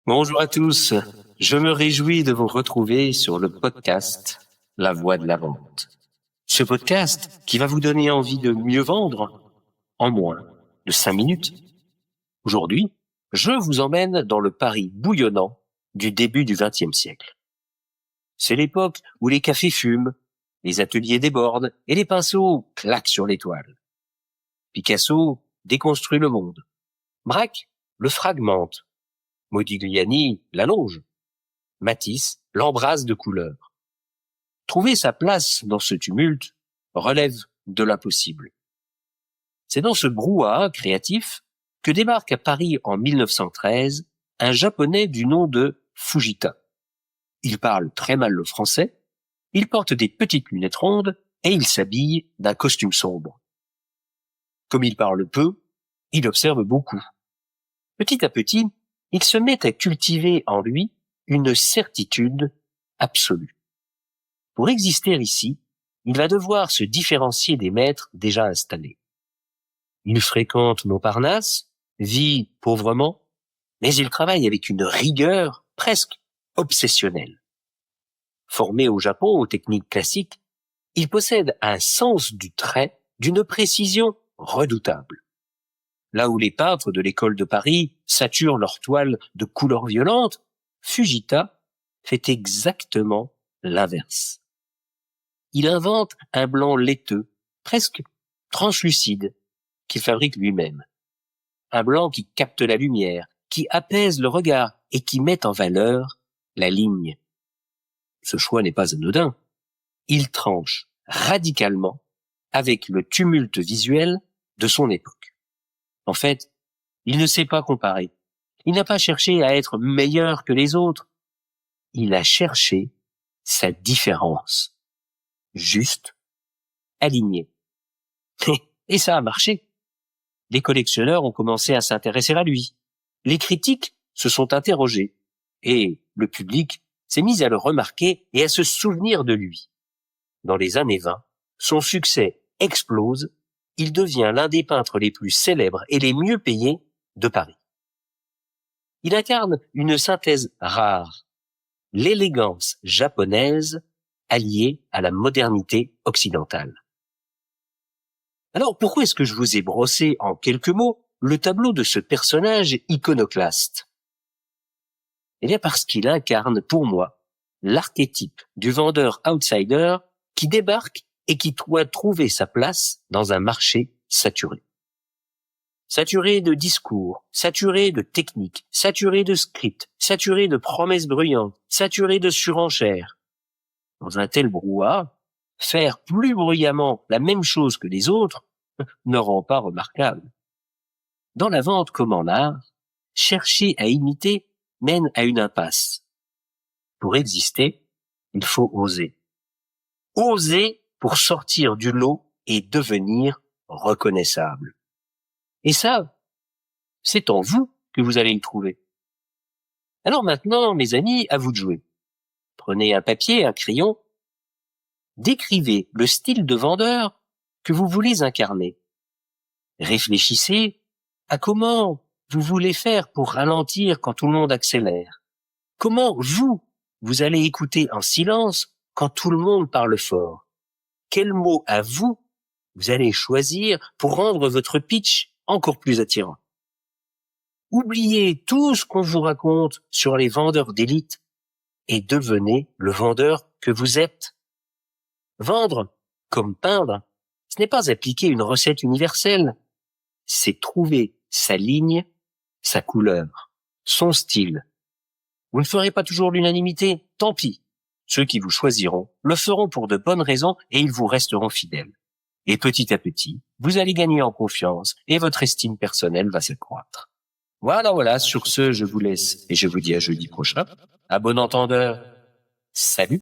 Bonjour à tous, je me réjouis de vous retrouver sur le podcast La Voix de la Vente. Ce podcast qui va vous donner envie de mieux vendre en moins de 5 minutes. Aujourd'hui, je vous emmène dans le Paris bouillonnant du début du XXe siècle. C'est l'époque où les cafés fument, les ateliers débordent et les pinceaux claquent sur les toiles. Picasso déconstruit le monde. Braque le fragmente. Modigliani l'allonge. Matisse l'embrase de couleurs. Trouver sa place dans ce tumulte relève de l'impossible. C'est dans ce brouhaha créatif que débarque à Paris en 1913 un Japonais du nom de Fujita. Il parle très mal le français, il porte des petites lunettes rondes et il s'habille d'un costume sombre. Comme il parle peu, il observe beaucoup. Petit à petit, il se met à cultiver en lui une certitude absolue. Pour exister ici, il va devoir se différencier des maîtres déjà installés. Il fréquente Montparnasse, vit pauvrement, mais il travaille avec une rigueur presque obsessionnelle. Formé au Japon aux techniques classiques, il possède un sens du trait d'une précision redoutable. Là où les peintres de l'école de Paris saturent leurs toiles de couleurs violentes, Fujita fait exactement l'inverse. Il invente un blanc laiteux, presque translucide, qu'il fabrique lui-même. Un blanc qui capte la lumière, qui apaise le regard et qui met en valeur la ligne. Ce choix n'est pas anodin. Il tranche radicalement avec le tumulte visuel de son époque. En fait, il ne s'est pas comparé. Il n'a pas cherché à être meilleur que les autres. Il a cherché sa différence. Juste, aligné. Et ça a marché. Les collectionneurs ont commencé à s'intéresser à lui. Les critiques se sont interrogés. Et le public s'est mis à le remarquer et à se souvenir de lui. Dans les années 20, son succès explose. Il devient l'un des peintres les plus célèbres et les mieux payés de Paris. Il incarne une synthèse rare, l'élégance japonaise alliée à la modernité occidentale. Alors pourquoi est-ce que je vous ai brossé en quelques mots le tableau de ce personnage iconoclaste ? Eh bien parce qu'il incarne pour moi l'archétype du vendeur outsider qui débarque et qui doit trouver sa place dans un marché saturé. Saturé de discours, saturé de techniques, saturé de scripts, saturé de promesses bruyantes, saturé de surenchères. Dans un tel brouhaha, faire plus bruyamment la même chose que les autres ne rend pas remarquable. Dans la vente comme en art, chercher à imiter mène à une impasse. Pour exister, il faut oser. Oser pour sortir du lot et devenir reconnaissable. Et ça, c'est en vous que vous allez le trouver. Alors maintenant, mes amis, à vous de jouer. Prenez un papier, un crayon, décrivez le style de vendeur que vous voulez incarner. Réfléchissez à comment vous voulez faire pour ralentir quand tout le monde accélère. Comment vous allez écouter en silence quand tout le monde parle fort. Quels mots à vous allez choisir pour rendre votre pitch encore plus attirant. Oubliez tout ce qu'on vous raconte sur les vendeurs d'élite et devenez le vendeur que vous êtes. Vendre, comme peindre, ce n'est pas appliquer une recette universelle. C'est trouver sa ligne, sa couleur, son style. Vous ne ferez pas toujours l'unanimité, tant pis. Ceux qui vous choisiront le feront pour de bonnes raisons et ils vous resteront fidèles. Et petit à petit, vous allez gagner en confiance et votre estime personnelle va s'accroître. Voilà, sur ce, je vous laisse et je vous dis à jeudi prochain. À bon entendeur. Salut!